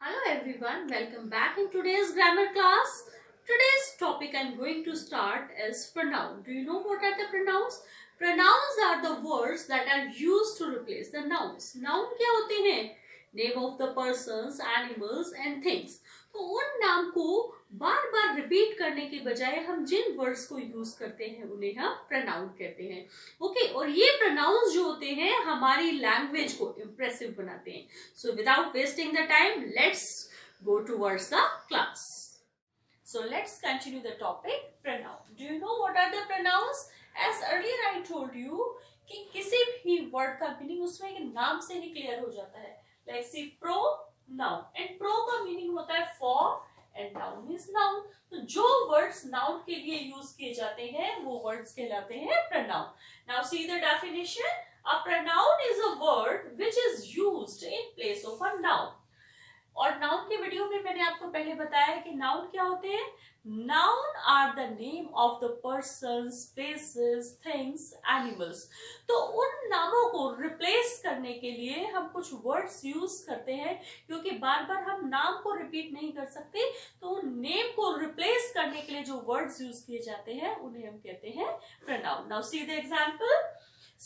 Hello everyone, welcome back in today's grammar class. Today's topic I'm going to start is pronoun. Do you know what are the pronouns? Pronouns are the words that are used to replace the nouns. Noun क्या होते हैं? Name of the persons, animals and things. तो उन नाम को बार बार repeat करने के बजाय हम जिन वर्ड्स को यूज करते हैं उन्हें हम प्रनाउन कहते हैं. ओके और ये प्रनाउंस जो होते हैं हमारी लैंग्वेज को इंप्रेसिव बनाते हैं. So without wasting the time let's go towards the class. So let's continue the topic pronoun. Do you know what are the pronouns? As earlier I told you कि किसी भी वर्ड का meaning उसमें एक नाम से ही क्लियर हो जाता है. Like see pronoun and pro का मीनिंग होता है for and noun is noun. तो जो वर्ड्स नाउन के लिए यूज किए जाते हैं वो वर्ड्स कहलाते हैं pronoun. Now see the definition. A pronoun is a word which is used in place of a noun. और नाउन के वीडियो में मैंने आपको पहले बताया है कि नाउन क्या होते हैं. Nouns are the name of the persons, places, things, animals. तो उन नामों को रिप्लेस करने के लिए हम कुछ वर्ड्स यूज करते हैं क्योंकि बार बार हम नाम को रिपीट नहीं कर सकते. तो उन नेम को रिप्लेस करने के लिए जो वर्ड्स यूज किए जाते हैं उन्हें हम कहते हैं pronoun. Now see the example.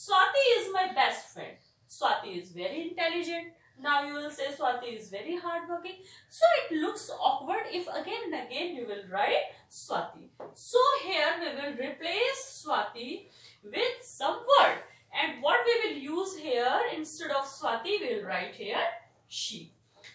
Swati is my best friend. Swati is very intelligent. Now you will say Swati is very hardworking. So it looks awkward if again and again you will write Swati. So here we will replace Swati with some word. And what we will use here instead of Swati we will write here she.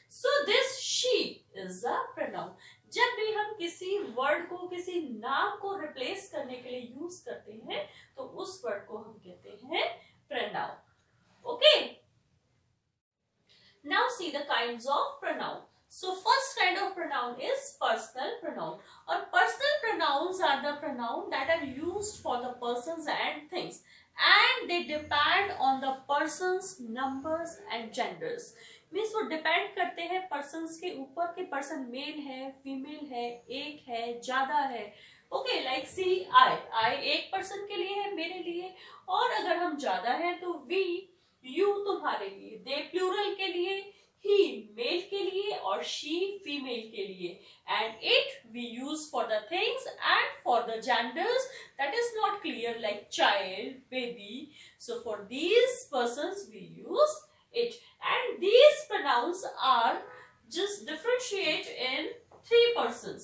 So this she is a pronoun. जब भी हम किसी word को किसी नाम को replace करने के लिए यूज करते हैं तो उस वर्ड को हम कहते हैं pronoun. Okay. Now see the kinds of pronoun. So first kind of pronoun is personal pronoun. Or personal pronouns are the pronoun that are used for the persons and things. And they depend on the persons, numbers and genders. Means वो depend करते हैं persons के ऊपर कि person mail है, female है, एक है, ज्यादा है. ओके लाइक सी आई एक पर्सन के लिए है, मेरे लिए. और अगर हम ज्यादा है तो वी यू तुम्हारे लिए, दे प्लूरल के लिए, ही मेल के लिए और शी फीमेल के लिए. And it we use for the things and for the genders that is not clear like child, baby. So for these persons we use it. And these pronouns are just differentiate in three persons.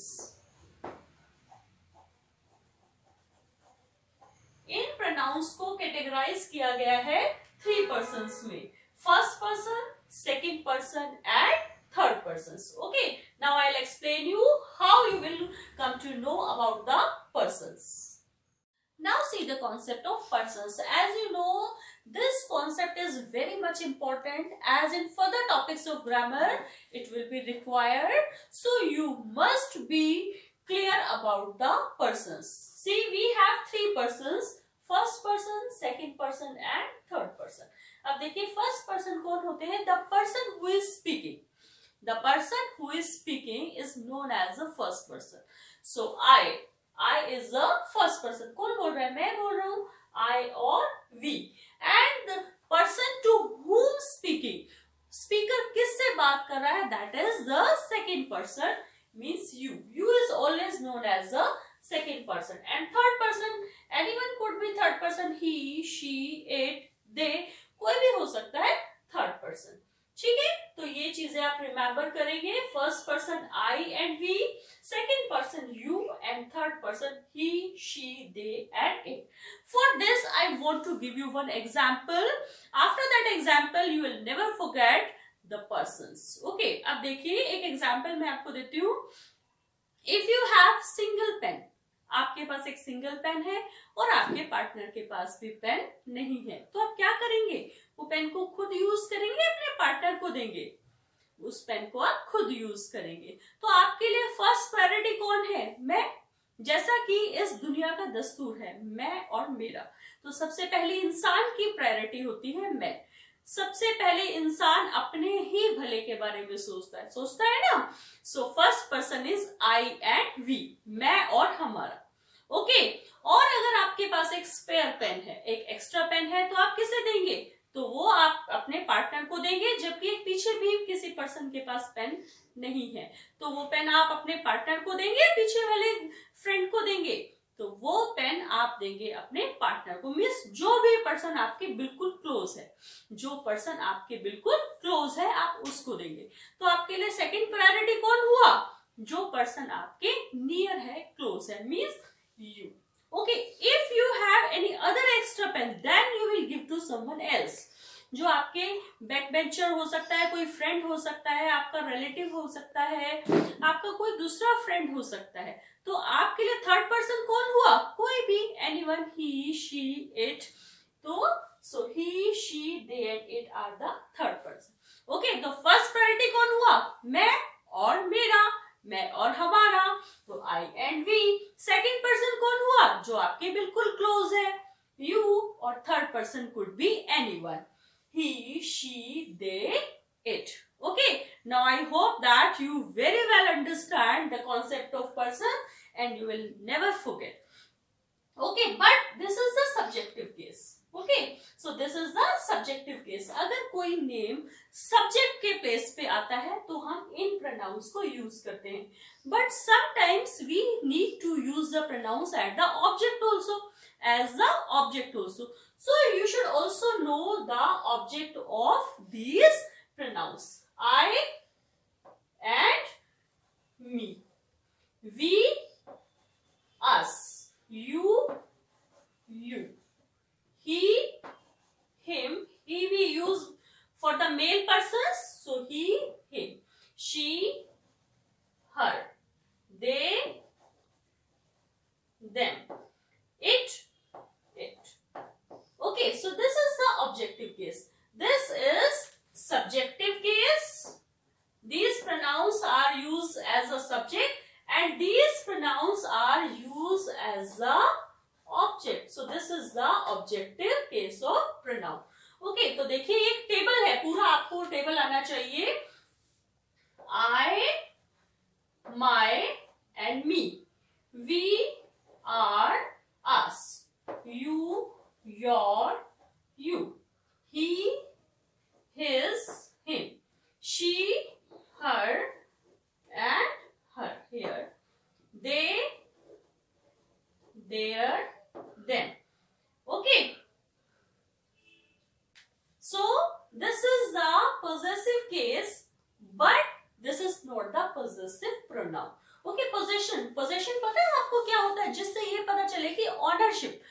In pronouns को categorize किया गया है three persons में. First person, second person and third persons. Okay. Now I'll explain you how you will come to know about the persons. Now see the concept of persons. As you know, this concept is very much important as in further topics of grammar it will be required. So you must be clear about the persons. See, we have three persons. First person, second person and third person. अब देखिए first person कौन होते हैं? The person who is speaking. The person who is speaking is known as the first person. So I is the first person. कौन बोल रहा है? मैं बोल रहा हूँ. I or we. And the person to whom speaking. Speaker किससे बात कर रहा है? That is the second person. Means you. You is always known as the second person. And third person, anyone could be third person. He, she, it, they. कोई भी हो सकता है third person. ठीक है, तो ये चीजें आप रिमेम्बर करेंगे. First person I and we, second person you and third person he, she, they and it. For this I want to give you one example. After that example you will never forget the persons. Okay, अब देखिए एक एग्जांपल मैं आपको देती हूँ. If you have single pen, आपके पास एक सिंगल पेन है और आपके पार्टनर के पास भी पेन नहीं है, तो आप क्या करेंगे? वो पेन को खुद यूज करेंगे, अपने पार्टनर को देंगे? उस पेन को आप खुद यूज करेंगे. तो आपके लिए फर्स्ट प्रायोरिटी कौन है? मैं. जैसा कि इस दुनिया का दस्तूर है, मैं और मेरा. तो सबसे पहले इंसान की प्रायोरिटी होती है मैं. सबसे पहले इंसान अपने ही भले के बारे में सोचता है ना. So first person is I and we, मैं और हमारा. ओके. और अगर आपके पास एक स्पेयर पेन है, एक एक्स्ट्रा पेन है, तो आप किसे देंगे? तो वो आप अपने पार्टनर को देंगे, जबकि एक पीछे भी किसी पर्सन के पास पेन नहीं है तो वो पेन आप अपने पार्टनर को देंगे, पीछे वाले फ्रेंड को देंगे, तो वो पेन आप देंगे अपने पार्टनर को। मीन्स जो भी पर्सन आपके बिल्कुल क्लोज है, जो पर्सन आपके बिल्कुल क्लोज है आप उसको देंगे। तो आपके लिए सेकंड प्रायोरिटी कौन हुआ? जो पर्सन आपके नियर है, क्लोज है, means you. Okay, if you have any other extra pen then you will give to someone else. जो आपके बैक बेंचर हो सकता है, कोई फ्रेंड हो सकता है, आपका रिलेटिव हो सकता है, आपका कोई दूसरा फ्रेंड हो सकता है, तो आपके लिए थर्ड पर्सन कौन हुआ? कोई भी, एनीवन, ही, शी, इट। तो so he, she, they and it are the third person. Okay, तो फर्स्ट प्रायोरिटी कौन हुआ? मैं और मेरा, मैं और हमारा, तो I and we. Second person कौन हुआ? जो आपके बिल्कुल क्लोज है, यू। और third person could be anyone, he, she, they, it. Okay, now I hope that you very well understand the concept of person and you will never forget. Okay, but this is the subjective case. Okay, so this is the subjective case. अगर कोई name subject के place पे आता है तो हम इन pronounce को use करते हैं, but sometimes we need to use the pronouns at the object also, as the object also. So you should also know the object of these pronouns. I and me, we, us, you, you, he, him. He we use for the male persons, so he, him, she, her, they, them, it, it. Okay, so this is the objective case. This is subjective case. These pronouns are used as a subject and these pronouns are used as the object. So this is the objective case of pronoun. Okay, तो देखिए एक table है, पूरा आपको table आना चाहिए। I, my and me. We are us. You, your, you. He, his, him. She, her and her, here. They, their, them. Okay. So this is the possessive case, but this is not the possessive pronoun. Okay, possession पता है आपको क्या होता है? जिससे ये पता चले कि ऑनरशिप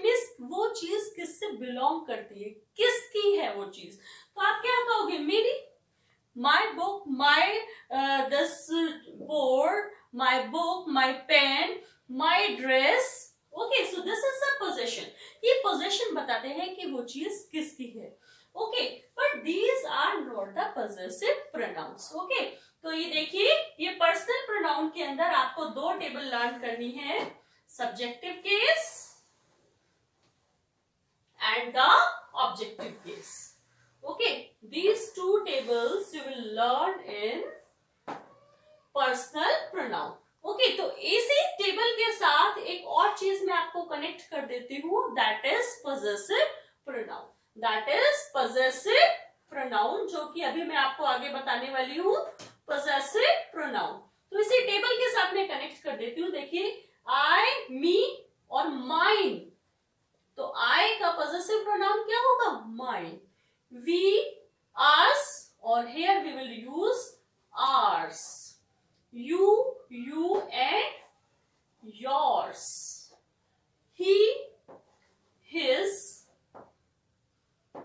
मीन्स वो चीज किससे बिलोंग करती है, किसकी है वो चीज। तो आप क्या कहोगे? मेरी, my book, my this board, my book, my pen, my dress. Okay, so this is the possession. ये possession बताते हैं कि वो चीज किसकी है। Okay, but these are not the possessive pronouns. Okay, तो ये देखिए, ये पर्सनल प्रोनाउन के अंदर आपको दो टेबल लर्न करनी है, subjective case and the objective case. Okay, these two tables you will learn in personal pronoun. Okay, तो इसी टेबल के साथ एक और चीज मैं आपको कनेक्ट कर देती हूँ, that is possessive pronoun. That is possessive pronoun, जो कि अभी मैं आपको आगे बताने वाली हूँ, possessive pronoun. तो इसी टेबल के साथ मैं कनेक्ट कर देती हूँ। देखिए, I, me और mine. तो I का possessive pronoun क्या होगा? mine. We, us और here we will use ours. You and yours. He, his,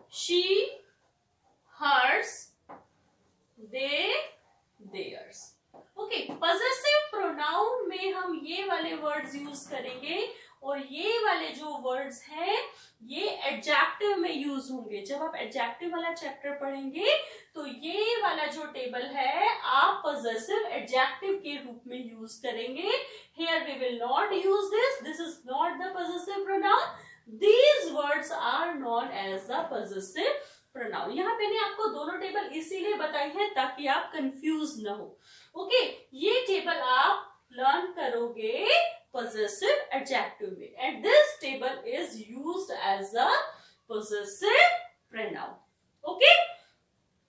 she, hers, they, theirs. Okay, possessive pronoun में हम ये वाले words यूज करेंगे और ये वाले जो वर्ड्स हैं ये एडजेक्टिव में यूज होंगे। जब आप एडजेक्टिव वाला चैप्टर पढ़ेंगे तो ये वाला जो टेबल है आप पॉजेसिव एडजेक्टिव के रूप में यूज करेंगे। Here we will not use this is not the possessive pronoun, these words are known as the possessive pronoun. यहाँ पे मैंने आपको दोनों टेबल इसीलिए बताई है ताकि आप कंफ्यूज ना हो। ओके, ये टेबल आप लर्न करोगे possessive adjective में, and this table is used as a possessive pronoun. Okay,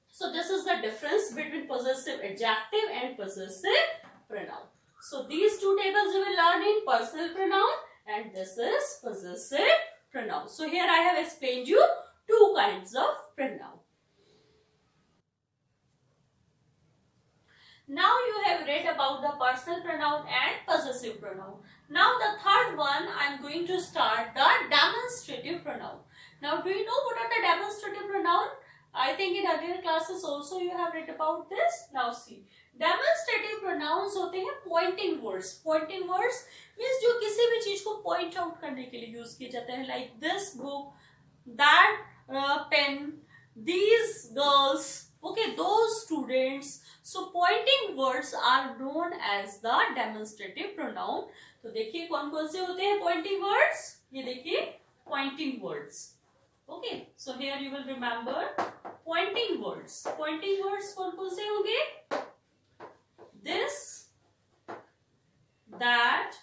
so this is the difference between possessive adjective and possessive pronoun. So these two tables you will learn in personal pronoun and this is possessive pronoun. So here I have explained you two kinds of pronoun. Now you have read about the personal pronoun and possessive pronoun. Now the third one I am going to start the demonstrative pronoun. Now do you know what are the demonstrative pronoun? I think in earlier classes also you have read about this. Now see, demonstrative pronouns होते हैं pointing words. Pointing words means जो किसी भी चीज को point out करने के लिए use किए जाते हैं, like this book, that pen, these girls, okay, those students. So pointing words are known as the demonstrative pronoun. तो देखिए कौन कौन से होते हैं pointing words. ये देखिए pointing words. Okay, so here you will remember pointing words. Pointing words कौन कौन से होंगे? This, that,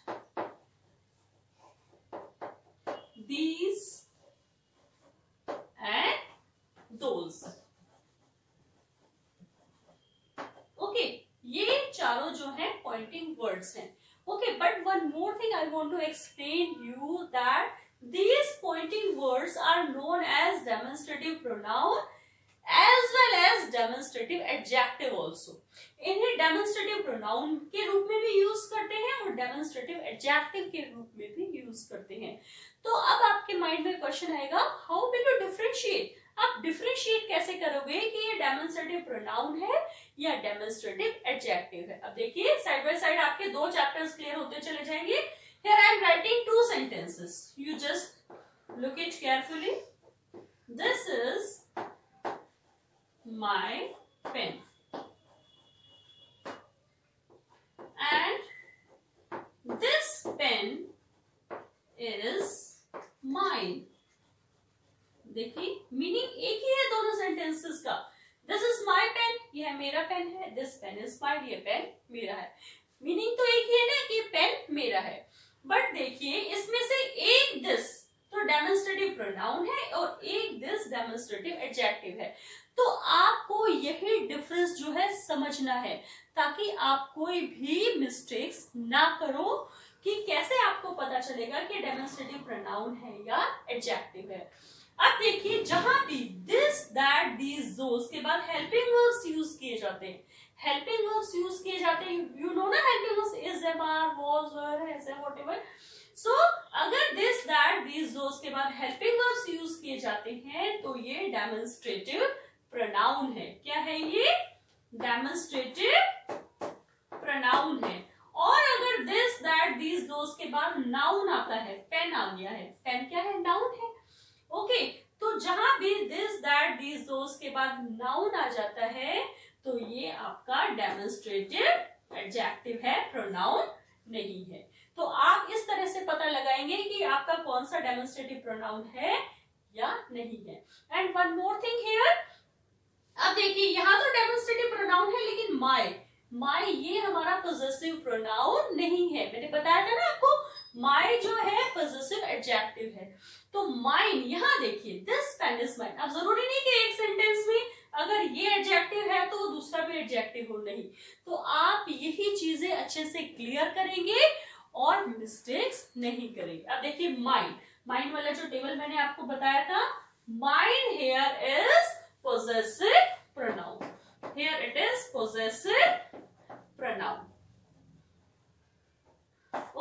these and those. Okay, ये चारों जो है pointing words हैं. Okay, but one more thing I want to explain you that these pointing words are known as demonstrative pronoun as well as demonstrative adjective also. इन्हें demonstrative pronoun के रूप में भी यूज करते हैं और demonstrative adjective के रूप में भी यूज करते हैं. तो अब आपके माइंड में क्वेश्चन आएगा, how will you differentiate? आप डिफरेंशिएट कैसे करोगे कि ये डेमोन्स्ट्रेटिव प्रोनाउन है या डेमोन्स्ट्रेटिव एडजेक्टिव है? अब देखिए साइड बाय साइड आपके दो चैप्टर्स क्लियर होते चले जाएंगे. Here I am writing two sentences. You just look it carefully. This is my pen and this pen is mine. देखिए मीनिंग एक ही है दोनों सेंटेंसेस का. दिस इज माई पेन, यह मेरा पेन है. दिस पेन इज माइन, ये pen मेरा है. मीनिंग तो एक ही है ना कि पेन मेरा है. बट देखिए इसमें से एक दिस तो डेमोन्स्ट्रेटिव प्रोनाउन है और एक दिस डेमोन्स्ट्रेटिव एडजेक्टिव है. तो आपको यही डिफरेंस जो है समझना है ताकि आप कोई भी मिस्टेक्स ना करो कि कैसे आपको पता चलेगा कि डेमोन्स्ट्रेटिव प्रोनाउन है या एडजेक्टिव है. अब देखिए जहां भी दिस, दैट, दीज, दोस के बाद हेल्पिंग वर्ब्स यूज किए जाते हैं. हेल्पिंग वर्ब्स यूज किए जाते हैं, यू नो ना, helping verbs is, am, are, was, were, has, whatever. So अगर दिस, दैट, दीज, दोस के बाद हेल्पिंग वर्ब्स यूज किए जाते हैं तो ये डेमोन्स्ट्रेटिव प्रोनाउन है. क्या है ये? डेमोन्स्ट्रेटिव प्रोनाउन है. और अगर दिस, दैट, दीज, दोस के बाद नाउन आता है, पेन आ गया है, पेन क्या है? नाउन है. ओके, तो जहां भी दिस, दैट, दीज, दोस के बाद नाउन आ जाता है तो ये आपका डेमोन्स्ट्रेटिव एडजेक्टिव है, प्रोनाउन नहीं है. तो आप इस तरह से पता लगाएंगे कि आपका कौन सा डेमोन्स्ट्रेटिव प्रोनाउन है या नहीं है. And one more thing here, अब देखिए यहां तो डेमोन्स्ट्रेटिव प्रोनाउन है लेकिन माय ये हमारा पॉजेसिव प्रोनाउन नहीं है. मैंने बताया था ना आपको, माय जो है पॉजेसिव एडजेक्टिव है. तो माइन, यहां देखिए दिस पेन इज माइन. अब जरूरी नहीं कि एक सेंटेंस में अगर ये एडजेक्टिव है तो दूसरा भी एडजेक्टिव हो, नहीं. तो आप यही चीजें अच्छे से क्लियर करेंगे और मिस्टेक्स नहीं करेंगे. अब देखिए माइन वाला जो टेबल मैंने आपको बताया था, mine here is possessive pronoun. Here it is possessive pronoun.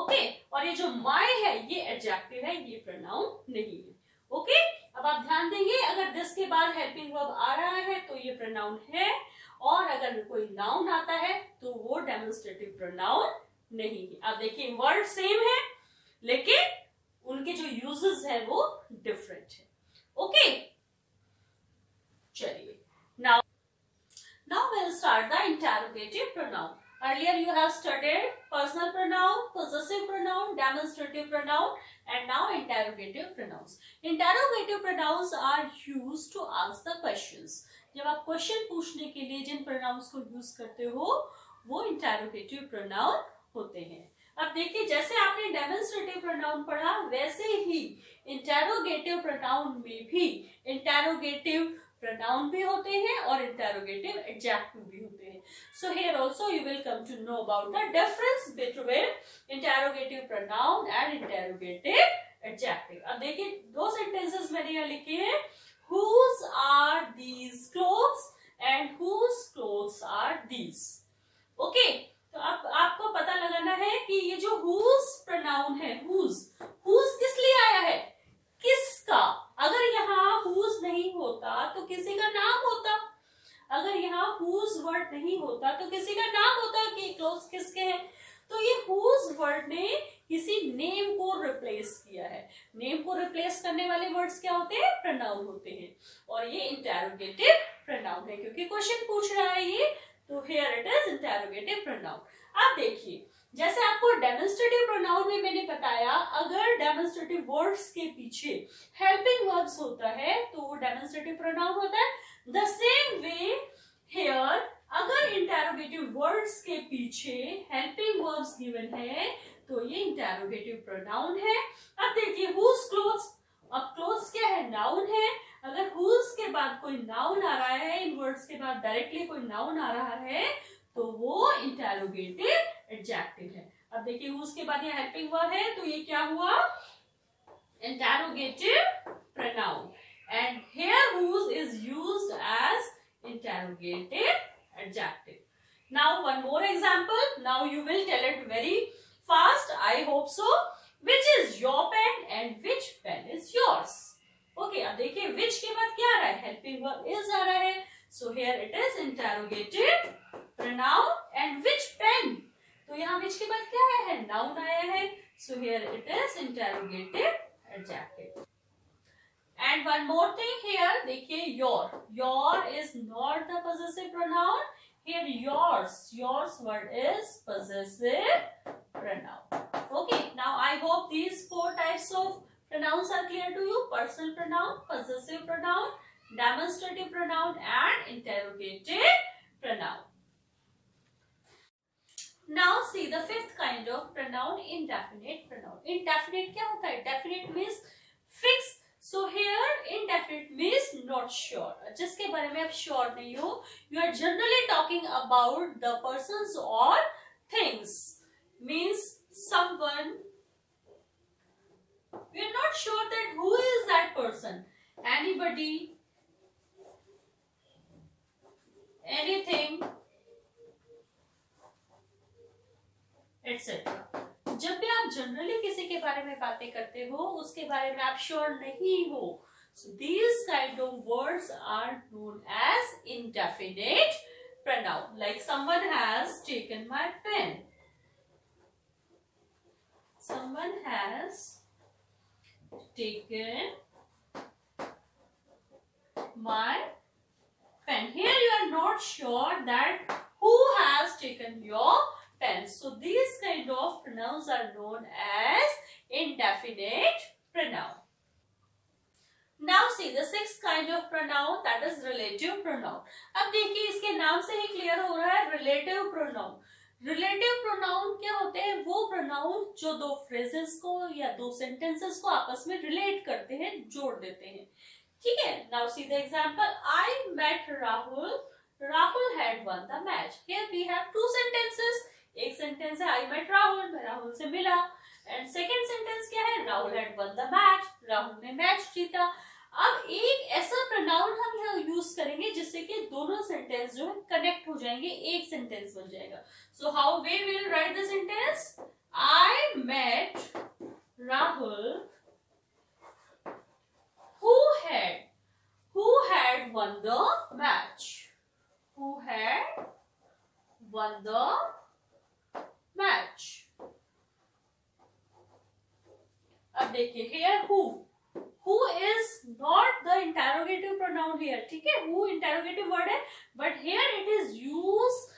Okay, और ये जो my है ये adjective है, ये pronoun नहीं है. Okay, अब आप ध्यान देंगे अगर this के बाद helping verb आ रहा है तो ये pronoun है और अगर कोई noun आता है तो वो demonstrative pronoun नहीं है. अब देखिए word same है लेकिन उनके जो uses है वो different है. Okay, चलिए now we'll start the interrogative pronoun. Earlier you have studied personal pronoun, possessive pronoun, demonstrative pronoun and now interrogative pronouns. Interrogative pronouns are used to ask the questions. जब आप question पूछने के लिए जिन pronouns को use करते हो वो interrogative pronoun होते हैं. अब देखिए जैसे आपने डेमोन्स्ट्रेटिव प्रोनाउन पढ़ा वैसे ही इंटेरोगेटिव प्रोनाउन में भी इंटेरोगेटिव प्रोनाउन भी होते हैं और इंटेरोगेटिव एडजेक्टिव भी होते हैं. So here also you will come to know about the difference between interrogative pronoun and interrogative adjective. अब देखिए दो sentences मैंने यहाँ लिखे हैं. Whose are these clothes and whose clothes are these? Okay, तो अब आपको पता लगाना है कि ये जो whose pronoun है, whose किस लिए आया है, किसका. अगर यहाँ whose नहीं होता तो किसी का नाम होता. अगर यहाँ whose वर्ड नहीं होता तो किसी का नाम होता कि क्लोथ्स किसके हैं. तो ये whose वर्ड ने किसी नेम को रिप्लेस किया है. नेम को रिप्लेस करने वाले वर्ड्स क्या होते हैं, प्रोनाउन होते हैं. और ये इंटेरोगेटिव प्रोनाउन है क्योंकि क्वेश्चन पूछ रहा है ये, तो here it is interrogative pronoun. अब देखिए जैसे आपको डेमोन्स्ट्रेटिव प्रोनाउन में मैंने बताया, अगर डेमोन्स्ट्रेटिव वर्ड्स के पीछे हेल्पिंग वर्ब्स होता है तो वो डेमोन्स्ट्रेटिव प्रोनाउन होता है. द सेम वे हियर अगर इंटेरोगेटिव वर्ड्स के पीछे हेल्पिंग वर्ब्स गिवन है तो ये इंटेरोगेटिव प्रोनाउन है. अब देखिए whose clothes, अब क्लोथ्स क्या है, नाउन है. अगर whose के बाद कोई नाउन आ रहा है, इन वर्ड्स के बाद डायरेक्टली कोई नाउन आ रहा है तो वो इंटेरोगेटिव एडजेक्टिव है. अब देखिए whose के बाद ये हेल्पिंग वर्ब है तो ये क्या हुआ, interrogative pronoun. And here whose is used as interrogative adjective. Now one more example. Now you will tell it very fast. I hope so. Which is your pen and which pen is yours? Okay. अब देखिए which के बाद क्या आ रहा है, helping verb is आ रहा है. So here it is interrogative pronoun and which pen. तो यहाँ which के बाद क्या है, noun आया है. So here it is interrogative adjective. And one more thing here, देखिए your is not the possessive pronoun. Here yours word is possessive pronoun. Okay, now I hope these four types of pronouns are clear to you. Personal pronoun, possessive pronoun, demonstrative pronoun and interrogative pronoun. Now see the fifth kind of pronoun, indefinite pronoun. Indefinite क्या होता है, definite means fixed. So here indefinite means not sure, जिसके बारे में आप sure नहीं हो. You are generally talking about the persons or things. Means someone, we are not sure that who is that person. Anybody, anything, etc. जब भी आप generally किसी के बारे में बातें करते हो उसके बारे में आप श्योर नहीं हो, so these kind of words are known as indefinite pronoun. Like someone has taken my pen. Someone has taken my pen. Here you are not sure that who has taken your pen. So these kind of pronouns are known as indefinite pronoun. Now see the sixth kind of pronoun, that is relative pronoun. अब देखिए इसके नाम से ही clear हो रहा है relative pronoun. Relative pronoun क्या होते हैं, वो pronoun जो दो phrases को या दो sentences को आपस में relate करते हैं, जोड़ देते हैं. ठीक है. Now see the example. I met Rahul. Rahul had won the match. Here we have two sentences. एक सेंटेंस है I met राहुल, मैं राहुल से मिला. एंड सेकेंड सेंटेंस क्या है, Rahul had won the match, Rahul ने मैच जीता. अब एक ऐसा प्रोनाउन हम यहाँ यूज करेंगे जिससे कि दोनों सेंटेंस जो है कनेक्ट हो जाएंगे, एक सेंटेंस बन जाएगा. So how way will write the sentence, I met Rahul who had won the match. Who had won the match. अब देखिए here who is not the interrogative pronoun here. ठीक है, who interrogative word है, but here it is used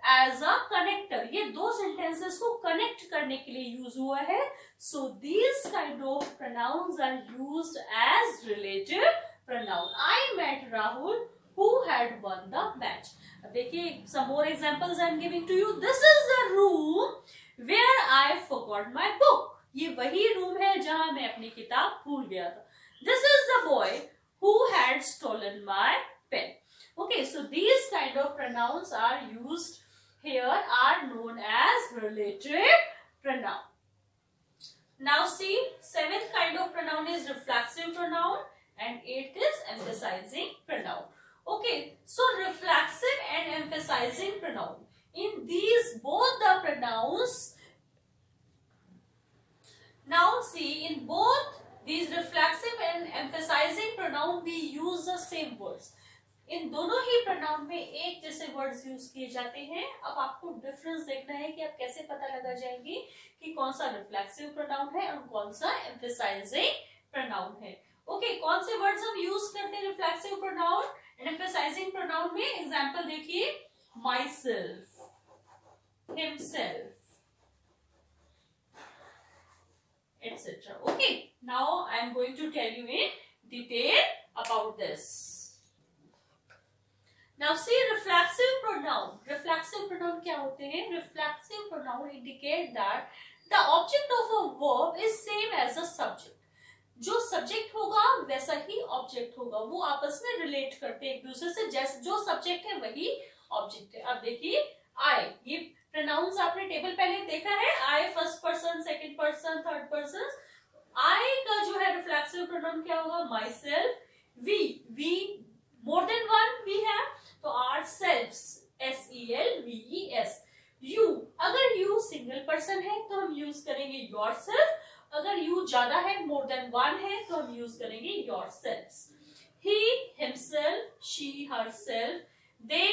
as a connector. ये दो sentences को connect करने के लिए use हुआ है. So these kind of pronouns are used as relative pronoun. I met Rahul who had won the match. अब देखिए some more examples I am giving to you. This is the room Where I forgot my book. ये वही room है जहां मैं अपनी किताब भूल गया था. This is the boy who had stolen my pen. Okay, so these kind of pronouns are used here, are known as relative pronoun. Now see, seventh kind of pronoun is reflexive pronoun and eighth is emphasizing pronoun. Okay, so reflexive and emphasizing pronoun. In these both the pronouns, now see, in both these reflexive and emphasizing pronoun we use the same words. इन दोनों ही pronoun में एक जैसे words use किए जाते हैं. अब आपको difference देखना है कि आप कैसे पता लगा जाएंगे कि कौन सा reflexive pronoun है और कौन सा emphasizing pronoun है. ओके, कौन से वर्ड्स हम यूज करते हैं reflexive pronoun and emphasizing pronoun में? एग्जाम्पल देखिए, myself, himself, etc. Okay, now I am going to tell you in detail about this. Now see, reflexive pronoun. Reflexive pronoun क्या होते हैं? Reflexive pronoun indicate that the object of a verb is same as the subject. जो subject होगा वैसा ही object होगा. वो आपस में रिलेट करते हैं एक दूसरे से. जैसे जो सब्जेक्ट है वही ऑब्जेक्ट है. अब देखिए, I, ये प्रोनाउंस आपने टेबल पहले देखा है. I first person, second person, third person. I का जो है रिफ्लेक्सिव प्रोनाउन क्या होगा? myself. We more than one we have, तो ourselves, selves. You, अगर you सिंगल पर्सन है तो हम यूज करेंगे yourself. अगर you ज्यादा है, more than one है, तो हम यूज करेंगे yourselves. He, himself, she, herself, they,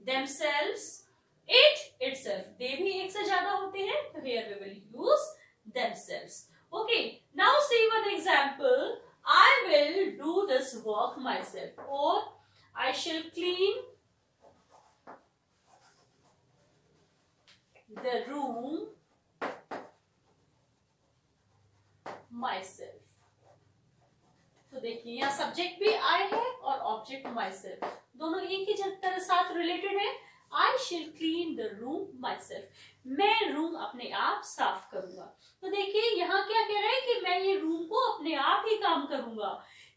themselves, it, itself. they भी एक से ज्यादा होते हैं, तो here we will use themselves. Okay, now see one example. I will do this work myself, or I shall clean the room myself. तो देखिए, यहाँ सब्जेक्ट भी I है और ऑब्जेक्ट myself, दोनों एक ही तरह साथ रिलेटेड है. I shall clean the room myself. मैं रूम अपने आप साफ करूंगा. तो देखिए यहाँ क्या कह रहा है कि मैं ये रूम को अपने आप ही काम करूंगा.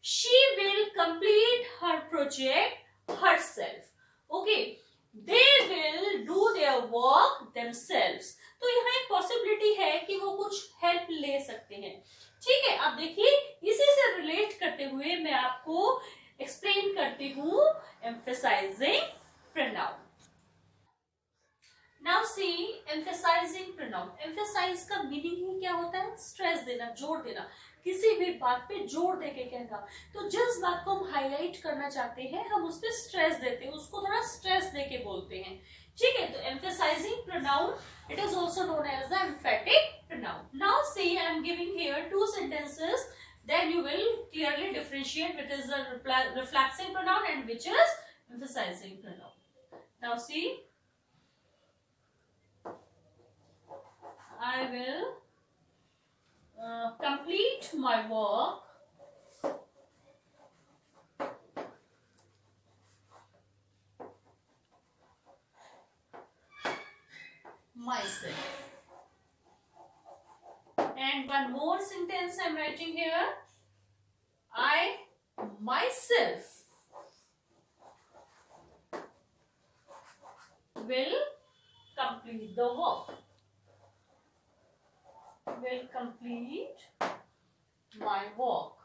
She will complete her project herself. Okay, they will do their work themselves. तो यहाँ एक पॉसिबिलिटी है कि वो कुछ हेल्प ले सकते हैं. ठीक है, अब देखिए, इसी से रिलेट करते हुए मैं आपको एक्सप्लेन करती हूँ emphasizing pronoun. Now see, emphasizing pronoun. Emphasize का मीनिंग ही क्या होता है? स्ट्रेस देना, जोर देना, किसी भी बात पे जोर देके कहना. तो जिस बात को हम हाईलाइट करना चाहते हैं हम उस पर स्ट्रेस देते हैं, उसको थोड़ा स्ट्रेस देके बोलते हैं. ठीक है, तो emphasizing pronoun, it is also known as the emphatic pronoun. Now see, I am giving here two sentences, then you will clearly differentiate which is the reflexive pronoun and which is emphasizing pronoun. Now see, I will complete my work myself. And one more sentence I am writing here. I myself will complete the work. Will complete my work.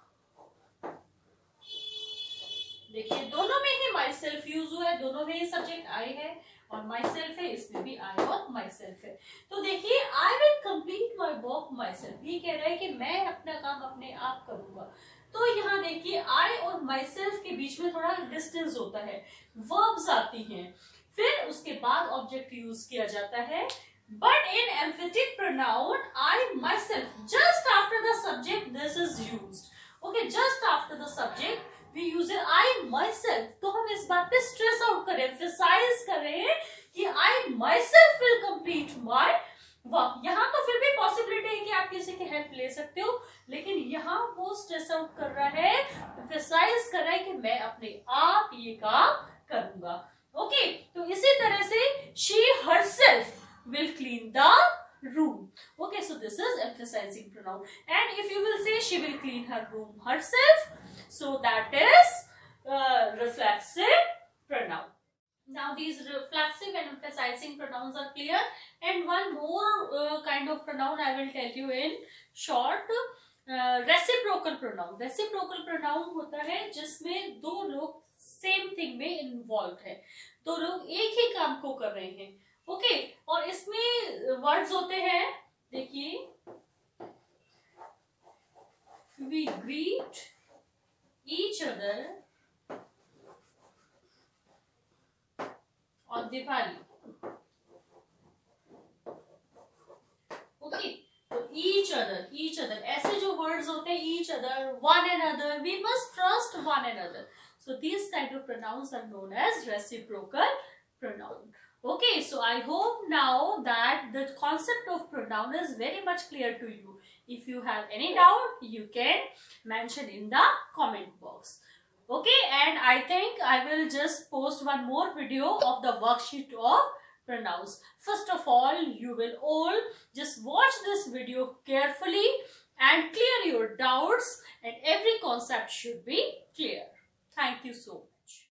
देखिए, दोनों में ही myself use हुआ है, दोनों में ही subject I है और myself है, इसमें भी I और myself है. तो देखिए, I will complete my work myself. ये कह रहा है कि मैं अपना काम अपने आप करूंगा. तो यहाँ देखिए, I और myself के बीच में थोड़ा डिस्टेंस होता है, verbs आती हैं, फिर उसके बाद ऑब्जेक्ट यूज किया जाता है. But in emphatic pronoun, I myself, just after the subject, this is used. Okay, just after the subject, we use it I myself. तो हम इस बात पे stress out करें, emphasize करें कि I myself will complete my work. यहाँ तो फिर भी possibility है कि आप किसी की help ले सकते हो, लेकिन यहाँ वो stress out कर रहा है, emphasize कर रहा है कि मैं अपने आप ये काम करूंगा. Okay, तो इसी तरह से she herself will clean the room. Okay, so this is emphasizing pronoun. And if you will say she will clean her room herself, so that is reflexive pronoun. Now these reflexive and emphasizing pronouns are clear, and one more kind of pronoun I will tell you in short. Reciprocal pronoun. Reciprocal pronoun होता है जिसमें दो लोग same thing में involve है, दो लोग एक ही काम को कर रहे हैं. ओके, और इसमें वर्ड्स होते हैं, देखिए, we greet each other on Diwali. Okay, so each other ऐसे जो words होते हैं, each other, one another, we must trust one another. So these kind of pronouns are known as reciprocal pronoun. Okay, so I hope now that the concept of pronoun is very much clear to you. If you have any doubt, you can mention in the comment box. Okay, and I think I will just post one more video of the worksheet of pronouns. First of all, you will all just watch this video carefully and clear your doubts, and every concept should be clear. Thank you so much.